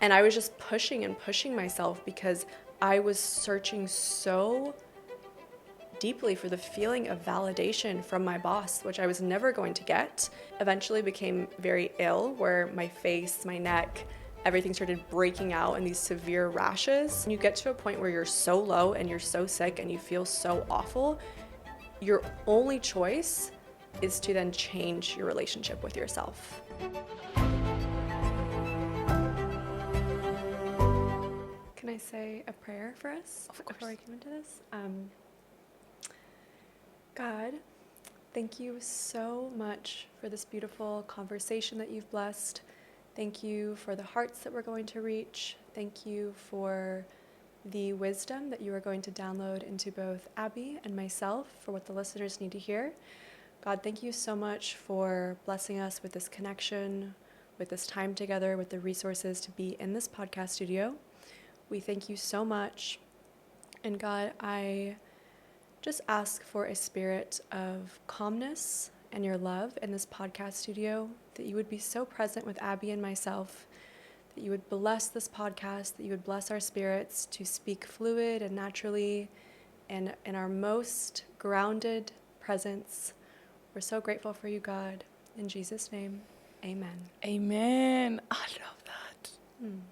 And I was just pushing and pushing myself because I was searching so deeply for the feeling of validation from my boss, which I was never going to get. Eventually became very ill, where my face, my neck, everything started breaking out in these severe rashes. You get to a point where you're so low and you're so sick and you feel so awful, your only choice is to then change your relationship with yourself. Can I say a prayer for us before I come into this? God, thank you so much for this beautiful conversation that you've blessed. Thank you for the hearts that we're going to reach. Thank you for the wisdom that you are going to download into both Abby and myself for what the listeners need to hear. God, thank you so much for blessing us with this connection, with this time together, with the resources to be in this podcast studio. We thank you so much. And God, I just ask for a spirit of calmness and your love in this podcast studio, that you would be so present with Abby and myself, that you would bless this podcast, that you would bless our spirits to speak fluid and naturally and in our most grounded presence. We're so grateful for you, God. In Jesus' name, amen. Amen. I love that.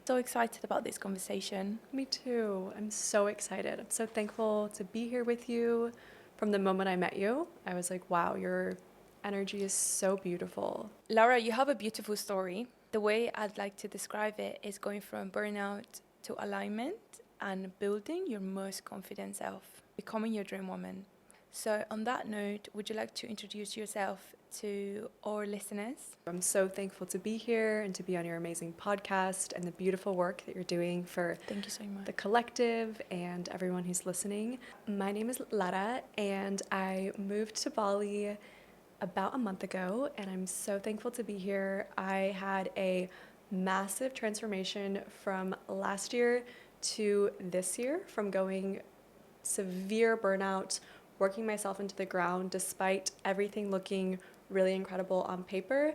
So excited about this conversation. Me too. I'm so excited. I'm so thankful to be here with you. From the moment I met you, I was like, wow, your energy is so beautiful. Lara, you have a beautiful story. The way I'd like to describe it is going from burnout to alignment and building your most confident self, becoming your dream woman. So on that note, would you like to introduce yourself to our listeners? I'm so thankful to be here and to be on your amazing podcast and the beautiful work that you're doing for Thank you so much. the collective and everyone who's listening. My name is Lara, and I moved to Bali about a month ago, and I'm so thankful to be here. I had a massive transformation from last year to this year, from going severe burnout, working myself into the ground despite everything looking really incredible on paper,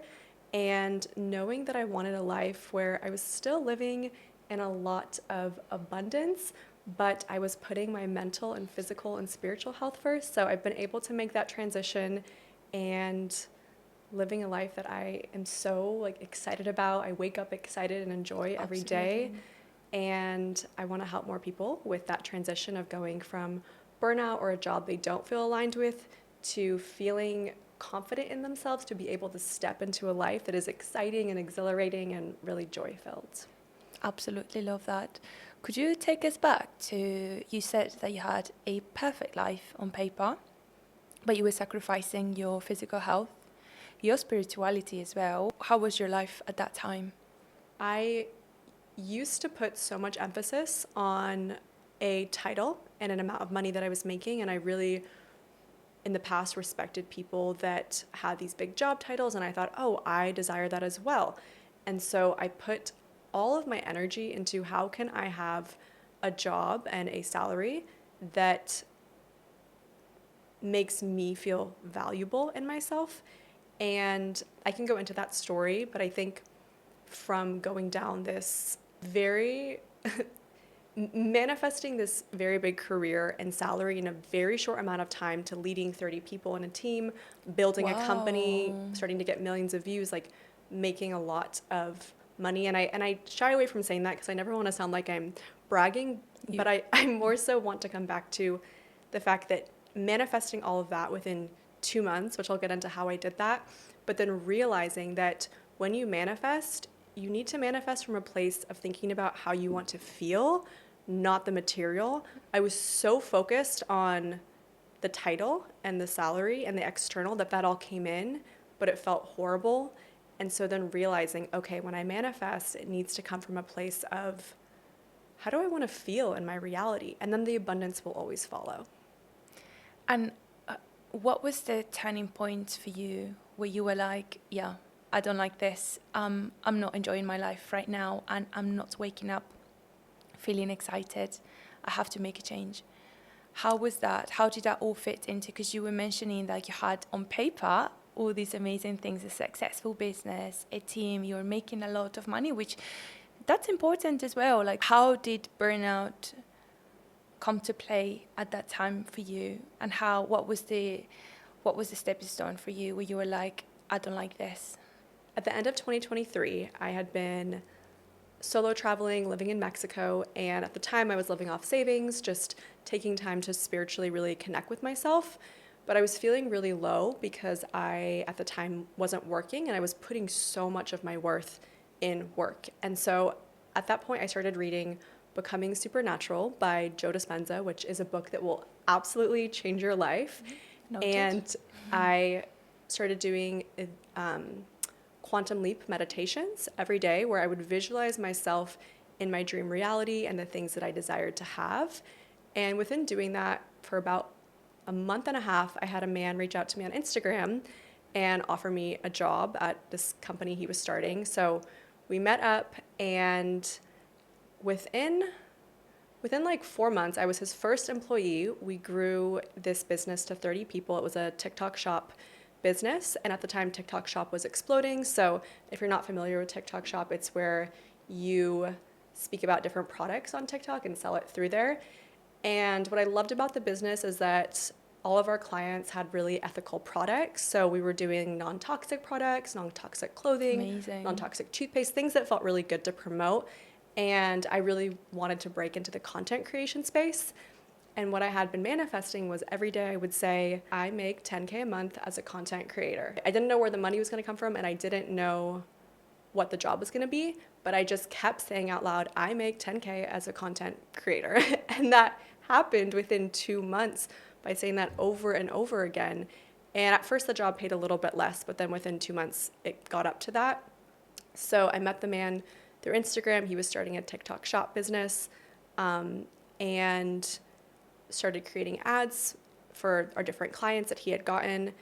and knowing that I wanted a life where I was still living in a lot of abundance, but I was putting my mental and physical and spiritual health first. So I've been able to make that transition and living a life that I am so excited about. I wake up excited and enjoy every day. And I want to help more people with that transition of going from burnout or a job they don't feel aligned with to feeling confident in themselves to be able to step into a life that is exciting and exhilarating and really joy-filled. Absolutely love that. Could you take us back to, you said that you had a perfect life on paper, but you were sacrificing your physical health, your spirituality as well. How was your life at that time? I used to put so much emphasis on a title and an amount of money that I was making, and I really in the past respected people that had these big job titles, and I thought, oh, I desire that as well. And so I put all of my energy into how can I have a job and a salary that makes me feel valuable in myself. And I can go into that story, but I think from going down this very manifesting this very big career and salary in a very short amount of time to leading 30 people in a team, building a company, starting to get millions of views, making a lot of money. And I shy away from saying that because I never want to sound like I'm bragging, but I more so want to come back to the fact that manifesting all of that within 2 months, which I'll get into how I did that, but then realizing that when you manifest, you need to manifest from a place of thinking about how you want to feel, not the material. I was so focused on the title and the salary and the external that all came in, but it felt horrible. And so then realizing, okay, when I manifest, it needs to come from a place of how do I want to feel in my reality? And then the abundance will always follow. And what was the turning point for you where you were like, yeah, I don't like this. I'm not enjoying my life right now, and I'm not waking up feeling excited. I have to make a change. How was that? How did that all fit into, because you were mentioning that you had on paper all these amazing things, a successful business, a team, you're making a lot of money, which That's important as well. Like, how did burnout come to play at that time for you, and what was the stepping stone for you where you were like, I don't like this? At the end of 2023, I had been solo traveling, living in Mexico, and at the time I was living off savings, just taking time to spiritually really connect with myself. But I was feeling really low because I, at the time, wasn't working, and I was putting so much of my worth in work. And so at that point, I started reading Becoming Supernatural by Joe Dispenza, which is a book that will absolutely change your life. Noted. And I started doing quantum leap meditations every day, where I would visualize myself in my dream reality and the things that I desired to have. And within doing that for about a month and a half, I had a man reach out to me on Instagram and offer me a job at this company he was starting. So we met up, and within like 4 months, I was his first employee. We grew this business to 30 people. It was a TikTok shop business, and at the time TikTok shop was exploding. So if you're not familiar with TikTok shop, it's where you speak about different products on TikTok and sell it through there. And what I loved about the business is that all of our clients had really ethical products. So we were doing non-toxic products, non-toxic clothing, Amazing. non-toxic toothpaste, things that felt really good to promote. And I really wanted to break into the content creation space. And what I had been manifesting was every day I would say, I make 10K a month as a content creator. I didn't know where the money was going to come from, and I didn't know what the job was going to be, but I just kept saying out loud, I make 10K as a content creator. And that happened within 2 months by saying that over and over again. And at first the job paid a little bit less, but then within 2 months it got up to that. So I met the man through Instagram. He was starting a TikTok shop business, and started creating ads for our different clients that he had gotten.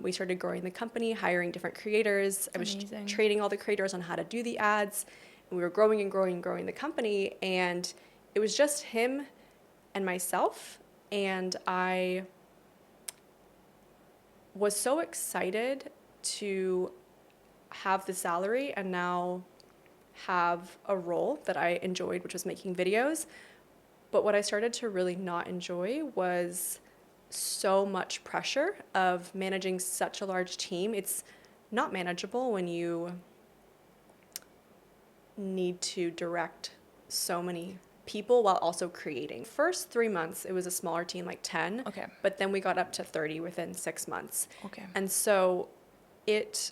We started growing the company, hiring different creators. I was training all the creators on how to do the ads. And we were growing and growing and growing the company. And it was just him and myself. And I was so excited to have the salary and now have a role that I enjoyed, which was making videos. But what I started to really not enjoy was so much pressure of managing such a large team. It's not manageable when you need to direct so many people while also creating. First 3 months, it was a smaller team, like 10. Okay. But then we got up to 30 within 6 months. Okay. And so it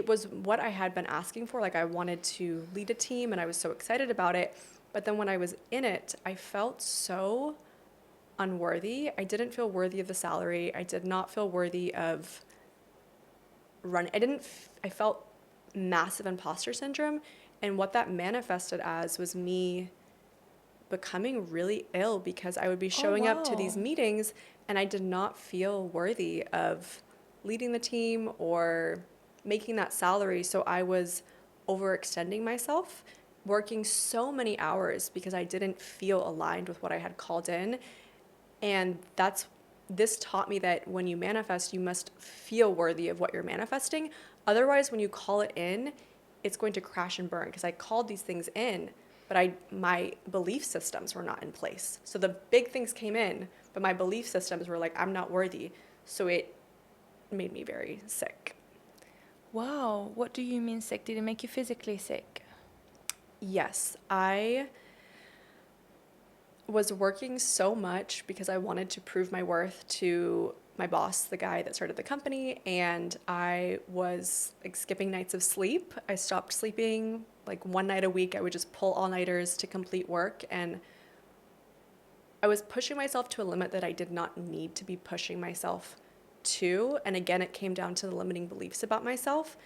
was what I had been asking for. Like, I wanted to lead a team, and I was so excited about it. But then when I was in it, I felt so unworthy. I didn't feel worthy of the salary. I did not feel worthy of running. I felt massive imposter syndrome. And what that manifested as was me becoming really ill, because I would be showing up to these meetings and I did not feel worthy of leading the team or making that salary. So I was overextending myself, working so many hours because I didn't feel aligned with what I had called in. And this taught me that when you manifest, you must feel worthy of what you're manifesting. Otherwise, when you call it in, it's going to crash and burn, because I called these things in, but my belief systems were not in place. So the big things came in, but my belief systems were like, I'm not worthy. So it made me very sick. Wow. What do you mean sick? Did it make you physically sick? Yes, I was working so much because I wanted to prove my worth to my boss, the guy that started the company, and I was like skipping nights of sleep. I stopped sleeping like one night a week. I would just pull all-nighters to complete work, and I was pushing myself to a limit that I did not need to be pushing myself to. And again, it came down to the limiting beliefs about myself,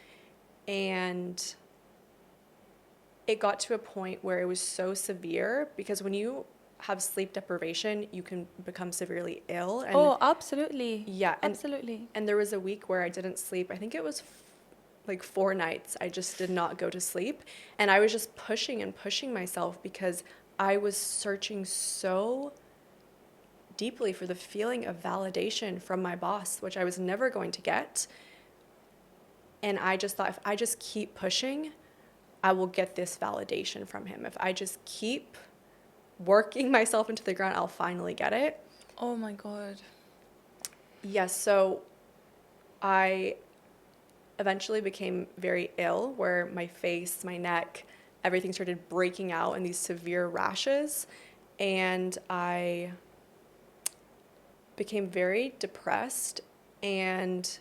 and it got to a point where it was so severe, because when you have sleep deprivation, you can become severely ill. And absolutely. yeah, absolutely. And there was a week where I didn't sleep. I think it was like 4 nights. I just did not go to sleep. And I was just pushing and pushing myself because I was searching so deeply for the feeling of validation from my boss, which I was never going to get. And I just thought, if I just keep pushing, I will get this validation from him. If I just keep working myself into the ground, I'll finally get it. Oh my God. Yes, so I eventually became very ill, where my face, my neck, everything started breaking out in these severe rashes. And I became very depressed, and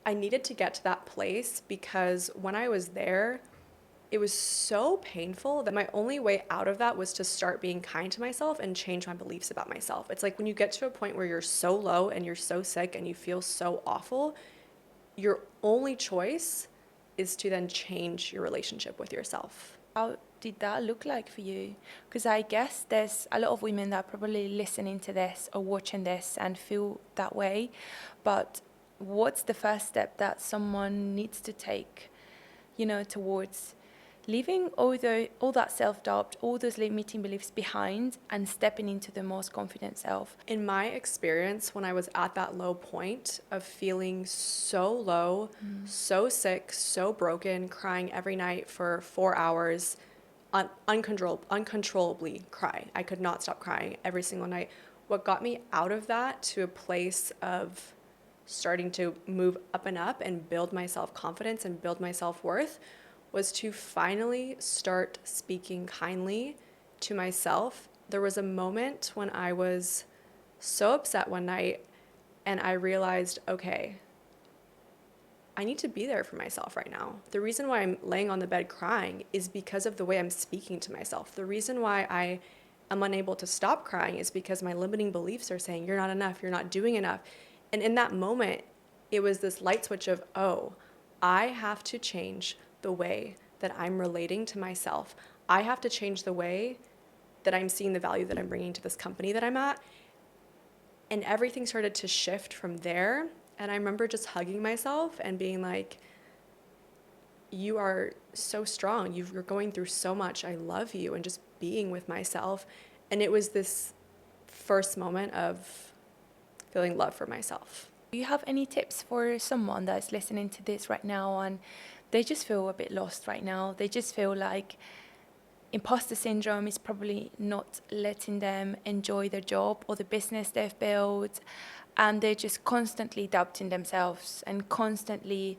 I needed to get to that place because when I was there, it was so painful that my only way out of that was to start being kind to myself and change my beliefs about myself. It's like when you get to a point where you're so low and you're so sick and you feel so awful, your only choice is to then change your relationship with yourself. How did that look like for you? Because I guess there's a lot of women that are probably listening to this or watching this and feel that way. But what's the first step that someone needs to take, towards leaving all that self-doubt, all those limiting beliefs behind and stepping into the most confident self? In my experience, when I was at that low point of feeling so low, so sick, so broken, crying every night for 4 hours, uncontrollably cry. I could not stop crying every single night. What got me out of that to a place of starting to move up and up and build my self-confidence and build my self-worth was to finally start speaking kindly to myself. There was a moment when I was so upset one night and I realized, okay, I need to be there for myself right now. The reason why I'm laying on the bed crying is because of the way I'm speaking to myself. The reason why I am unable to stop crying is because my limiting beliefs are saying, you're not enough, you're not doing enough. And in that moment, it was this light switch of, oh, I have to change the way that I'm relating to myself. I have to change the way that I'm seeing the value that I'm bringing to this company that I'm at. And everything started to shift from there. And I remember just hugging myself and being like, you are so strong. You're going through so much. I love you. And just being with myself. And it was this first moment of feeling love for myself. Do you have any tips for someone that's listening to this right now and they just feel a bit lost right now? They just feel like imposter syndrome is probably not letting them enjoy their job or the business they've built, and they're just constantly doubting themselves and constantly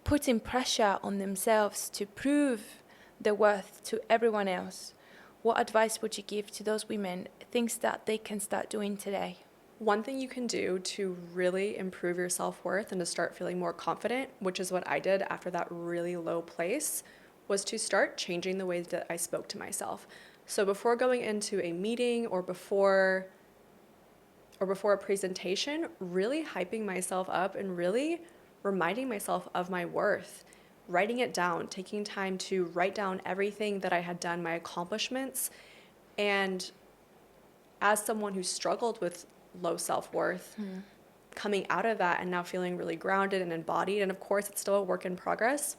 putting pressure on themselves to prove their worth to everyone else. What advice would you give to those women, things that they can start doing today? One thing you can do to really improve your self-worth and to start feeling more confident, which is what I did after that really low place, was to start changing the ways that I spoke to myself. So before going into a meeting or before a presentation, really hyping myself up and really reminding myself of my worth, writing it down, taking time to write down everything that I had done, my accomplishments. And as someone who struggled with low self-worth, coming out of that and now feeling really grounded and embodied, and of course it's still a work in progress,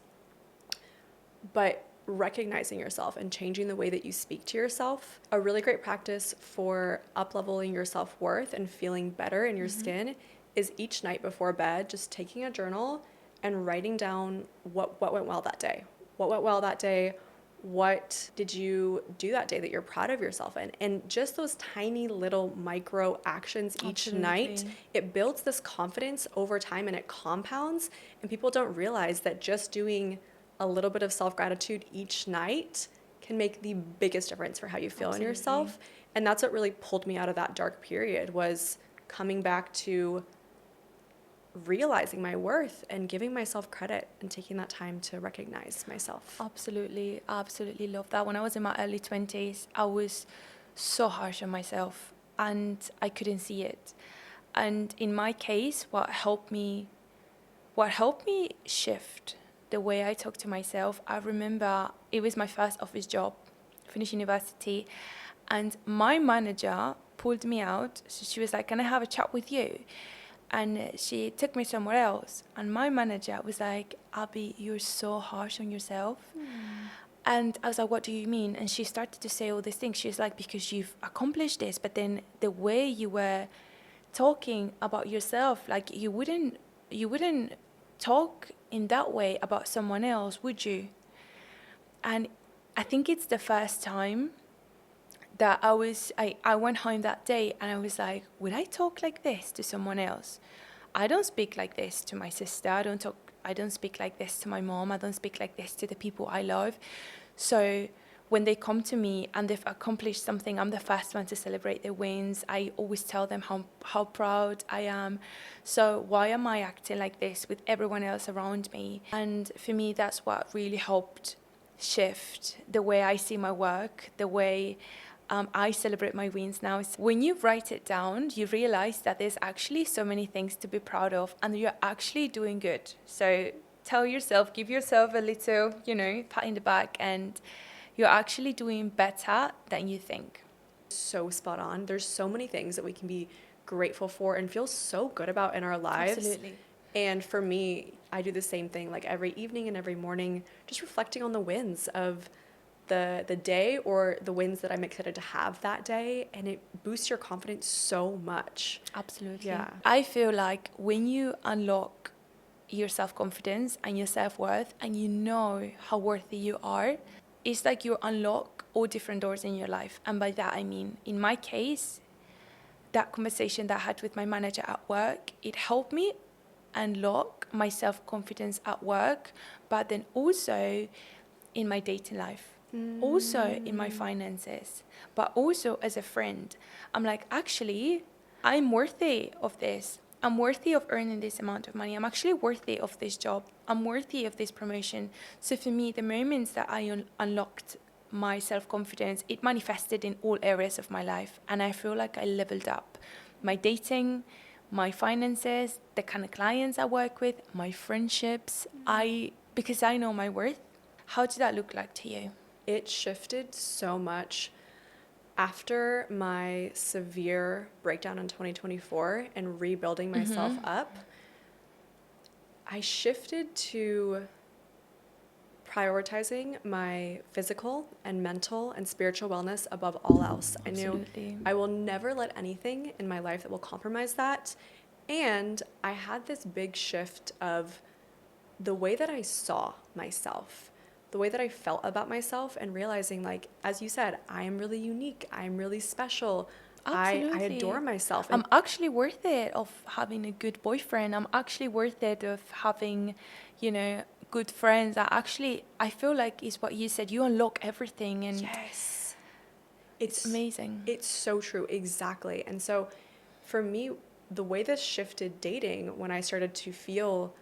but recognizing yourself and changing the way that you speak to yourself. A really great practice for up-leveling your self-worth and feeling better in your skin is each night before bed, just taking a journal and writing down what went well that day. What went well that day? What did you do that day that you're proud of yourself in? And just those tiny little micro actions each night, it builds this confidence over time and it compounds. And people don't realize that just doing a little bit of self-gratitude each night can make the biggest difference for how you feel in yourself. And that's what really pulled me out of that dark period, was coming back to realizing my worth and giving myself credit and taking that time to recognize myself. Absolutely love that. When I was in my early 20s, I was so harsh on myself and I couldn't see it. And in my case, what helped me shift the way I talk to myself, I remember it was my first office job, finished university, and my manager pulled me out. So she was like, "Can I have a chat with you?" And she took me somewhere else. And my manager was like, "Abby, you're so harsh on yourself." And I was like, "What do you mean?" And she started to say all these things. She's like, "Because you've accomplished this, but then the way you were talking about yourself, like you wouldn't talk in that way about someone else, would you? And I think it's the first time that I went home that day and I was like, would I talk like this to someone else? I don't speak like this to my sister. I don't speak like this to my mom. I don't speak like this to the people I love. So when they come to me and they've accomplished something, I'm the first one to celebrate their wins. I always tell them how proud I am. So why am I acting like this with everyone else around me? And for me, that's what really helped shift the way I see my work, the way I celebrate my wins now. When you write it down, you realize that there's actually so many things to be proud of and you're actually doing good. So tell yourself, give yourself a little, pat in the back, and you're actually doing better than you think. So spot on. There's so many things that we can be grateful for and feel so good about in our lives. Absolutely. And for me, I do the same thing, like every evening and every morning, just reflecting on the wins of the day or the wins that I'm excited to have that day, and it boosts your confidence so much. Absolutely. Yeah. I feel like when you unlock your self-confidence and your self-worth and you know how worthy you are, it's like you unlock all different doors in your life. And by that I mean, in my case, that conversation that I had with my manager at work, it helped me unlock my self-confidence at work, but then also in my dating life, also in my finances, but also as a friend. I'm like, actually, I'm worthy of this. I'm worthy of earning this amount of money. I'm actually worthy of this job. I'm worthy of this promotion. So for me, the moments that I unlocked my self-confidence, it manifested in all areas of my life. And I feel like I leveled up my dating, my finances, the kind of clients I work with, my friendships. Because I know my worth. How did that look like to you? It shifted so much after my severe breakdown in 2024 and rebuilding myself up. I shifted to prioritizing my physical and mental and spiritual wellness above all else. Absolutely. I knew I will never let anything in my life that will compromise that. And I had this big shift of the way that I saw myself, the way that I felt about myself, and realizing, like, as you said, I am really unique. I am really special. Absolutely. I adore myself. I'm actually worth it of having a good boyfriend. I'm actually worth it of having, good friends. I feel like is what you said. You unlock everything, and Yes. it's amazing. It's so true. Exactly. And so for me, the way this shifted dating, when I started to feel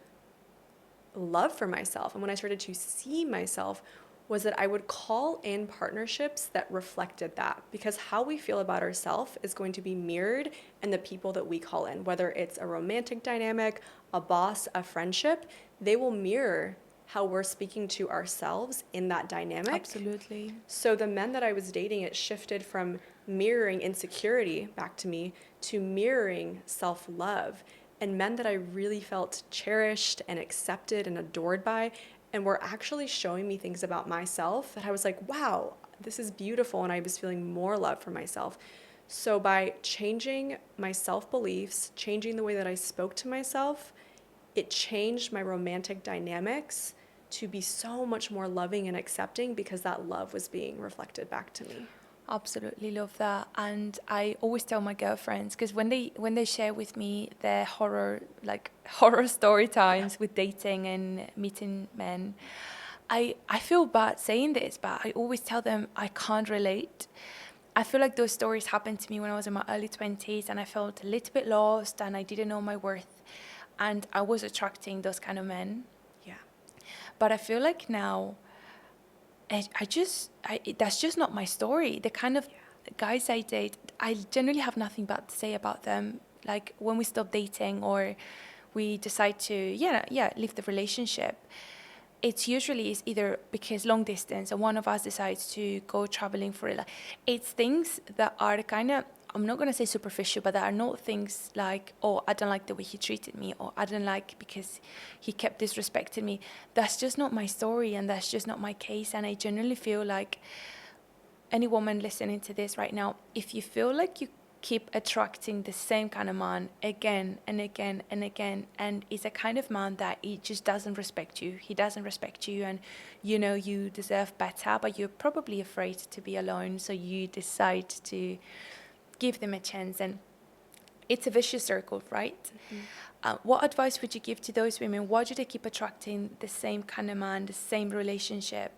love for myself and when I started to see myself, was that I would call in partnerships that reflected that, because how we feel about ourselves is going to be mirrored in the people that we call in, whether it's a romantic dynamic, a boss, a friendship. They will mirror how we're speaking to ourselves in that dynamic. Absolutely. So the men that I was dating, it shifted from mirroring insecurity back to me to mirroring self-love, and men that I really felt cherished and accepted and adored by, and were actually showing me things about myself that I was like, wow, this is beautiful, and I was feeling more love for myself. So by changing my self-beliefs, changing the way that I spoke to myself, it changed my romantic dynamics to be so much more loving and accepting, because that love was being reflected back to me. Absolutely love that. And I always tell my girlfriends, because when they share with me their horror story times with dating and meeting men, I feel bad saying this, but I always tell them I can't relate. I feel like those stories happened to me when I was in my early 20s, and I felt a little bit lost and I didn't know my worth, and I was attracting those kind of men. Yeah. But I feel like now that's just not my story. The kind of guys I date, I generally have nothing bad to say about them. Like when we stop dating or we decide to leave the relationship, it's either because long distance and one of us decides to go traveling for it. It's things that are kind of, I'm not going to say superficial, but that are not things like, oh, I don't like the way he treated me, or I don't like because he kept disrespecting me. That's just not my story, and that's just not my case. And I generally feel like any woman listening to this right now, if you feel like you keep attracting the same kind of man again and again and again, and it's a kind of man that he just doesn't respect you. He doesn't respect you, and you know you deserve better, but you're probably afraid to be alone, so you decide to give them a chance, and it's a vicious circle, right? What advice would you give to those women? Why do they keep attracting the same kind of man, the same relationship,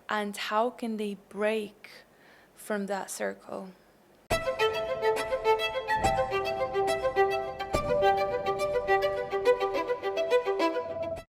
and how can they break from that circle?